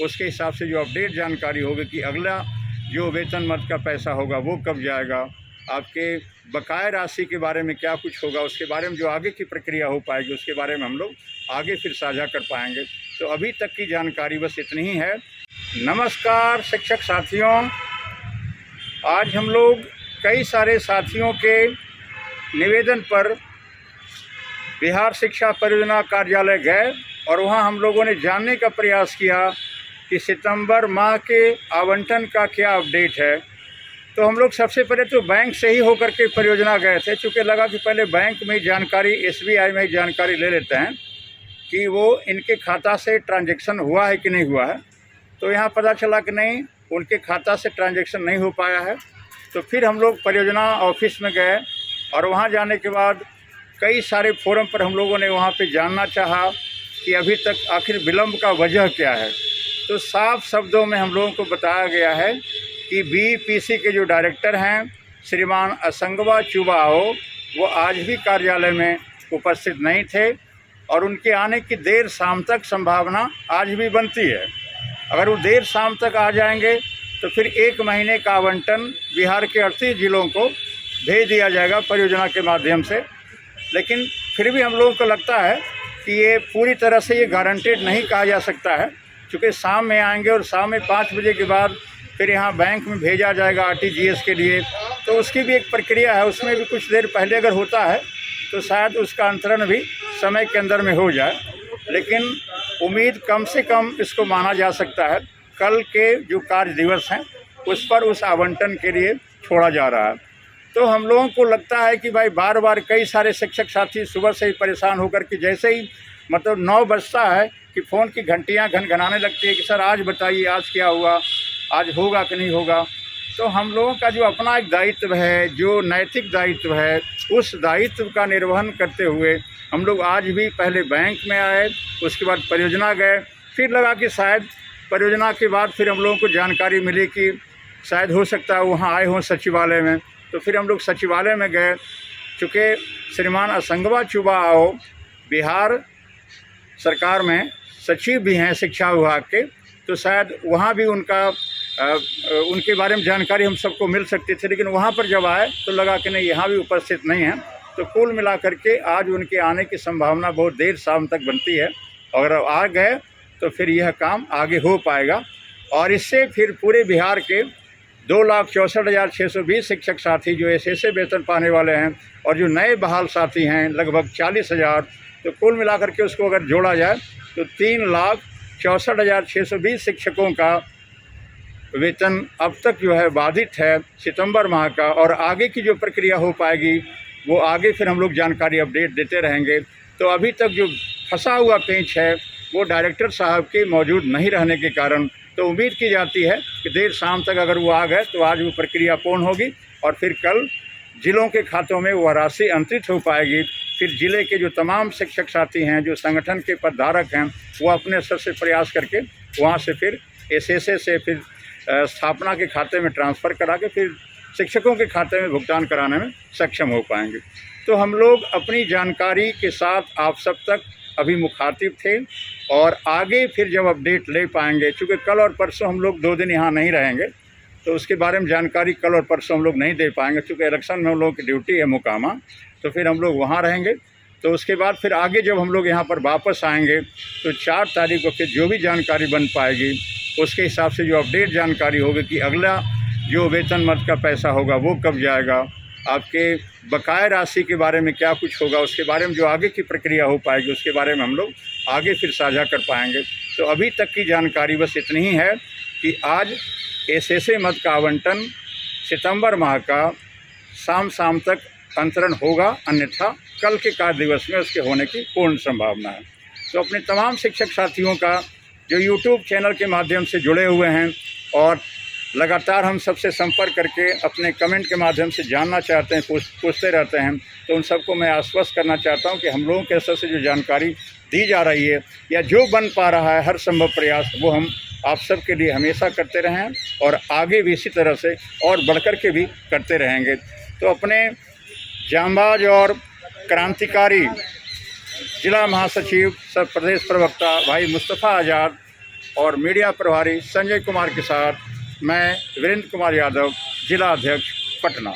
उसके हिसाब से जो अपडेट जानकारी होगी कि अगला जो वेतन मद का पैसा होगा वो कब जाएगा, आपके बकाया राशि के बारे में क्या कुछ होगा, उसके बारे में जो आगे की प्रक्रिया हो पाएगी उसके बारे में हम लोग आगे फिर साझा कर पाएंगे। तो अभी तक की जानकारी बस इतनी ही है। नमस्कार शिक्षक साथियों, आज हम लोग कई सारे साथियों के निवेदन पर बिहार शिक्षा परियोजना कार्यालय गए और वहां हम लोगों ने जानने का प्रयास किया कि सितंबर माह के आवंटन का क्या अपडेट है। तो हम लोग सबसे पहले तो बैंक से ही होकर के परियोजना गए थे, चूँकि लगा कि पहले बैंक में ही जानकारी, एसबीआई में ही जानकारी ले लेते हैं कि वो इनके खाता से ट्रांजैक्शन हुआ है कि नहीं हुआ है। तो यहाँ पता चला कि नहीं, उनके खाता से ट्रांजैक्शन नहीं हो पाया है। तो फिर हम लोग परियोजना ऑफिस में गए और वहाँ जाने के बाद कई सारे फोरम पर हम लोगों ने वहाँ पे जानना चाहा कि अभी तक आखिर विलम्ब का वजह क्या है। तो साफ शब्दों में हम लोगों को बताया गया है कि बीपीसी के जो डायरेक्टर हैं श्रीमान असंगवा चुबाओ, वो आज भी कार्यालय में उपस्थित नहीं थे और उनके आने की देर शाम तक संभावना आज भी बनती है। अगर वो देर शाम तक आ जाएंगे तो फिर 1 महीने का आवंटन बिहार के 38 ज़िलों को भेज दिया जाएगा परियोजना के माध्यम से। लेकिन फिर भी हम लोगों को लगता है कि ये पूरी तरह से ये गारंटेड नहीं कहा जा सकता है, क्योंकि शाम में आएंगे और शाम में 5 बजे के बाद फिर यहाँ बैंक में भेजा जाएगा आरटीजीएस के लिए। तो उसकी भी एक प्रक्रिया है, उसमें भी कुछ देर पहले अगर होता है तो शायद उसका अंतरण भी समय के अंदर में हो जाए। लेकिन उम्मीद कम से कम इसको माना जा सकता है, कल के जो कार्य दिवस हैं उस पर उस आवंटन के लिए छोड़ा जा रहा है। तो हम लोगों को लगता है कि भाई बार बार कई सारे शिक्षक साथी सुबह से ही परेशान होकर के जैसे ही मतलब 9 बजता है कि फ़ोन की घंटियां घनघनाने लगती है कि सर आज बताइए, आज क्या हुआ, आज होगा कि नहीं होगा। तो हम लोगों का जो अपना एक दायित्व है, जो नैतिक दायित्व है, उस दायित्व का निर्वहन करते हुए हम लोग आज भी पहले बैंक में आए, उसके बाद परियोजना गए। फिर लगा कि शायद परियोजना के बाद फिर हम लोगों को जानकारी मिली कि शायद हो सकता है वहाँ आए हों सचिवालय में। तो फिर हम लोग सचिवालय में गए, चूँकि श्रीमान असंगवा चुबाओ बिहार सरकार में सचिव भी हैं शिक्षा विभाग के, तो शायद वहाँ भी उनके बारे में जानकारी हम सबको मिल सकती थी। लेकिन वहाँ पर जब आए तो लगा कि नहीं, यहाँ भी उपस्थित नहीं हैं। तो कुल मिला करके आज उनके आने की संभावना बहुत देर शाम तक बनती है। अगर आ गए तो फिर यह काम आगे हो पाएगा और इससे फिर पूरे बिहार के 2,64,620 शिक्षक साथी जो ऐसे वेतन पाने वाले हैं और जो नए बहाल साथी हैं लगभग 40,000, तो कुल मिलाकर के उसको अगर जोड़ा जाए तो 3,64,620 शिक्षकों का वेतन अब तक जो है बाधित है सितंबर माह का। और आगे की जो प्रक्रिया हो पाएगी वो आगे फिर हम लोग जानकारी अपडेट देते रहेंगे। तो अभी तक जो फंसा हुआ पेंच है वो डायरेक्टर साहब के मौजूद नहीं रहने के कारण तो उम्मीद की जाती है कि देर शाम तक अगर वो आ गए तो आज वो प्रक्रिया पूर्ण होगी और फिर कल ज़िलों के खातों में वो राशि अंतरित हो पाएगी। फिर ज़िले के जो तमाम शिक्षक साथी हैं, जो संगठन के पदधारक हैं, वो अपने स्तर से प्रयास करके वहाँ से फिर एसएसए से फिर स्थापना के खाते में ट्रांसफ़र करा के फिर शिक्षकों के खाते में भुगतान कराने में सक्षम हो पाएंगे। तो हम लोग अपनी जानकारी के साथ आप सब तक अभी मुखातिब थे और आगे फिर जब अपडेट ले पाएंगे, चूँकि कल और परसों हम लोग 2 दिन यहाँ नहीं रहेंगे तो उसके बारे में जानकारी कल और परसों हम लोग नहीं दे पाएंगे, चूँकि इलेक्शन में हम लोगों की ड्यूटी है मुकामा। तो फिर हम लोग वहाँ रहेंगे। तो उसके बाद फिर आगे जब हम लोग यहाँ पर वापस आएंगे तो 4 तारीख को फिर जो भी जानकारी बन पाएगी उसके हिसाब से जो अपडेट जानकारी होगी कि अगला जो वेतन मद का पैसा होगा वो कब जाएगा, आपके बकाया राशि के बारे में क्या कुछ होगा, उसके बारे में जो आगे की प्रक्रिया हो पाएगी उसके बारे में हम लोग आगे फिर साझा कर पाएंगे। तो अभी तक की जानकारी बस इतनी ही है कि आज एसएसए मद का आवंटन सितंबर माह का शाम तक अंतरण होगा, अन्यथा कल के कार्य दिवस में उसके होने की पूर्ण संभावना है। तो अपने तमाम शिक्षक साथियों का जो यूट्यूब चैनल के माध्यम से जुड़े हुए हैं और लगातार हम सबसे संपर्क करके अपने कमेंट के माध्यम से जानना चाहते हैं, पूछते रहते हैं, तो उन सबको मैं आश्वस्त करना चाहता हूं कि हम लोगों के स्तर से जो जानकारी दी जा रही है या जो बन पा रहा है हर संभव प्रयास वो हम आप सब के लिए हमेशा करते रहें और आगे भी इसी तरह से और बढ़कर के भी करते रहेंगे। तो अपने जांबाज और क्रांतिकारी जिला महासचिव सर प्रदेश प्रवक्ता भाई मुस्तफ़ा आज़ाद और मीडिया प्रभारी संजय कुमार के साथ मैं वीरेंद्र कुमार यादव, जिला अध्यक्ष, पटना।